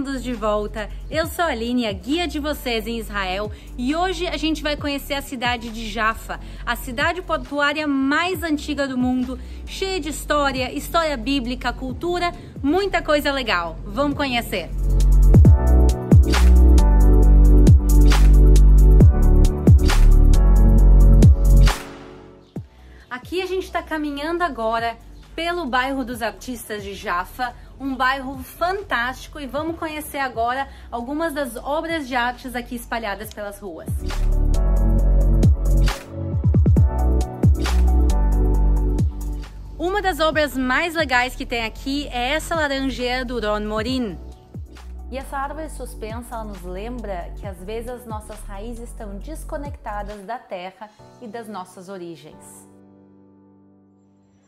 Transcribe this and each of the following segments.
bem-vindos de volta! Eu sou a Aline, a guia de vocês em Israel, e hoje a gente vai conhecer a cidade de Jaffa, a cidade portuária mais antiga do mundo, cheia de história bíblica, cultura, muita coisa legal. Vamos conhecer! Aqui a gente está caminhando agora pelo bairro dos Artistas de Jaffa, um bairro fantástico, e vamos conhecer agora algumas das obras de artes aqui espalhadas pelas ruas. Uma das obras mais legais que tem aqui é essa laranjeira do Ron Morin. E essa árvore suspensa, ela nos lembra que às vezes as nossas raízes estão desconectadas da terra e das nossas origens.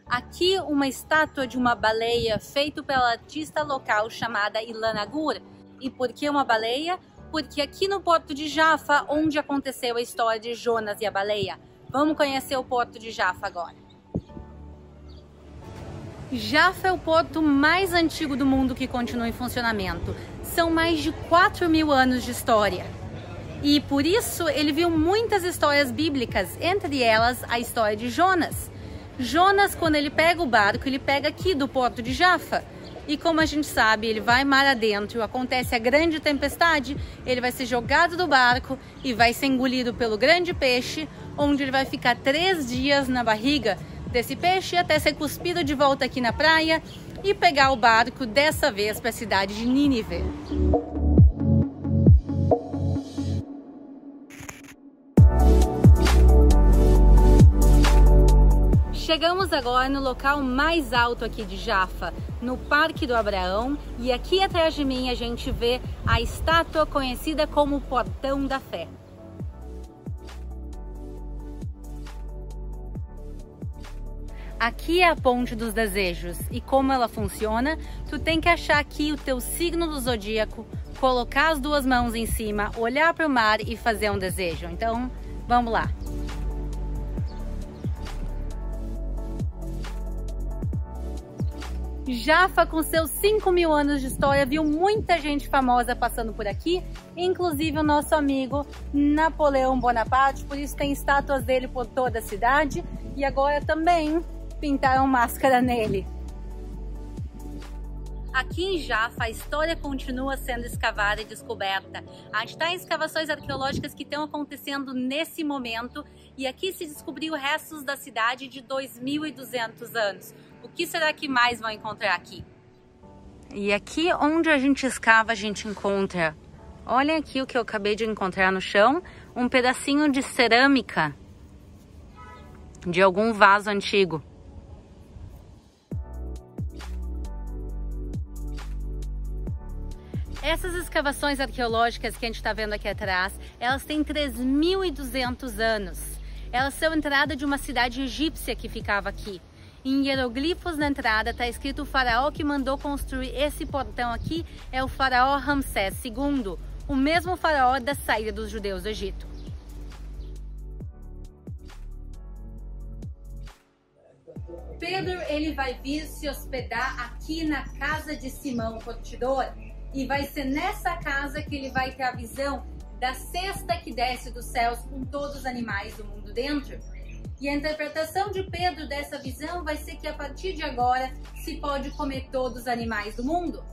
Aqui uma estátua de uma baleia feita pela artista local chamada Ilana Gur. E por que uma baleia? Porque aqui no porto de Jaffa, onde aconteceu a história de Jonas e a baleia. Vamos conhecer o porto de Jaffa agora. Jaffa é o porto mais antigo do mundo que continua em funcionamento. São mais de 4.000 anos de história. E por isso ele viu muitas histórias bíblicas, entre elas a história de Jonas. Jonas, quando ele pega o barco, ele pega aqui do porto de Jaffa. E como a gente sabe, ele vai mar adentro, acontece a grande tempestade, ele vai ser jogado do barco e vai ser engolido pelo grande peixe, onde ele vai ficar 3 dias na barriga desse peixe até ser cuspido de volta aqui na praia e pegar o barco dessa vez para a cidade de Nínive. Chegamos agora no local mais alto aqui de Jaffa, no Parque do Abraão, e aqui atrás de mim a gente vê a estátua conhecida como Portão da Fé. Aqui é a Ponte dos Desejos, e como ela funciona, tu tem que achar aqui o teu signo do zodíaco, colocar as 2 mãos em cima, olhar para o mar e fazer um desejo. Então, vamos lá! Jaffa, com seus 5.000 anos de história, viu muita gente famosa passando por aqui, inclusive o nosso amigo Napoleão Bonaparte, por isso tem estátuas dele por toda a cidade, e agora também pintaram máscara nele. Aqui em Jaffa, a história continua sendo escavada e descoberta. A gente está em escavações arqueológicas que estão acontecendo nesse momento, e aqui se descobriu restos da cidade de 2.200 anos. O que será que mais vão encontrar aqui? E aqui onde a gente escava, a gente encontra, olha aqui o que eu acabei de encontrar no chão, um pedacinho de cerâmica de algum vaso antigo. Essas escavações arqueológicas que a gente está vendo aqui atrás, elas têm 3.200 anos. Elas são entrada de uma cidade egípcia que ficava aqui. Em hieroglifos na entrada está escrito: o faraó que mandou construir esse portão aqui é o faraó Ramsés II, o mesmo faraó da saída dos judeus do Egito. Pedro, ele vai vir se hospedar aqui na casa de Simão Curtidor. E vai ser nessa casa que ele vai ter a visão da cesta que desce dos céus com todos os animais do mundo dentro. E a interpretação de Pedro dessa visão vai ser que a partir de agora se pode comer todos os animais do mundo.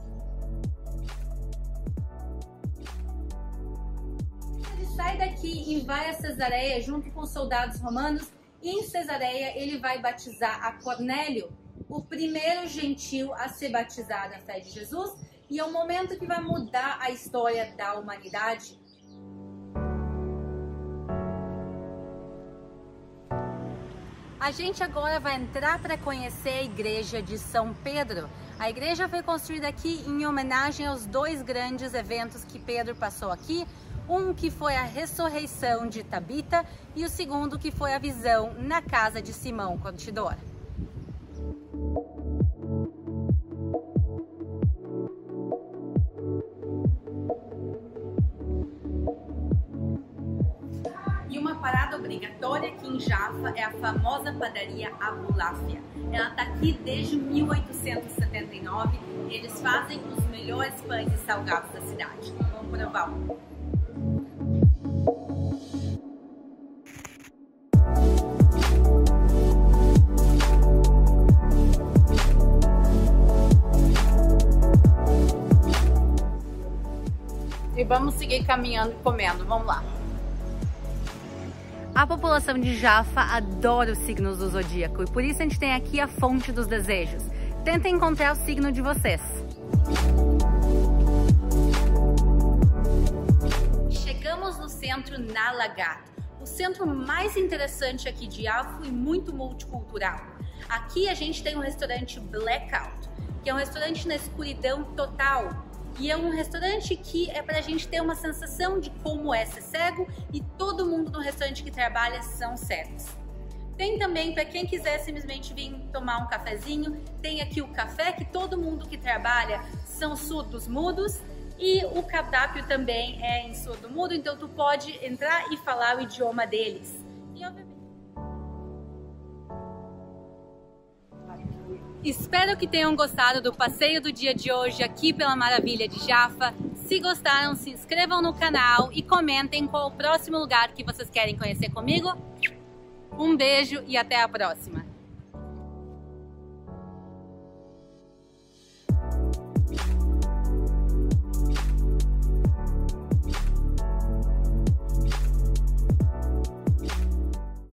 Ele sai daqui e vai a Cesareia junto com os soldados romanos, e em Cesareia ele vai batizar a Cornélio, o primeiro gentil a ser batizado na fé de Jesus. E é um momento que vai mudar a história da humanidade. A gente agora vai entrar para conhecer a igreja de São Pedro. A igreja foi construída aqui em homenagem aos 2 grandes eventos que Pedro passou aqui. Um que foi a ressurreição de Tabita e o segundo que foi a visão na casa de Simão Curtidor. E uma parada entrada obrigatória aqui em Jaffa é a famosa padaria Abu Lafia. Ela está aqui desde 1879 e eles fazem os melhores pães e salgados da cidade. Vamos provar um. E vamos seguir caminhando e comendo. Vamos lá. A população de Jaffa adora os signos do zodíaco e por isso a gente tem aqui a fonte dos desejos. Tentem encontrar o signo de vocês. Chegamos no centro Nalagat, o centro mais interessante aqui de Jaffa e muito multicultural. Aqui a gente tem um restaurante Blackout, que é um restaurante na escuridão total. E é um restaurante que é pra gente ter uma sensação de como é ser cego e todo mundo no restaurante que trabalha são cegos. Tem também, para quem quiser simplesmente vir tomar um cafezinho, tem aqui o café, que todo mundo que trabalha são surdos mudos e o cardápio também é em surdo mudo, então tu pode entrar e falar o idioma deles. E obviamente... Espero que tenham gostado do passeio do dia de hoje aqui pela maravilha de Jaffa. Se gostaram, se inscrevam no canal e comentem qual o próximo lugar que vocês querem conhecer comigo. Um beijo e até a próxima!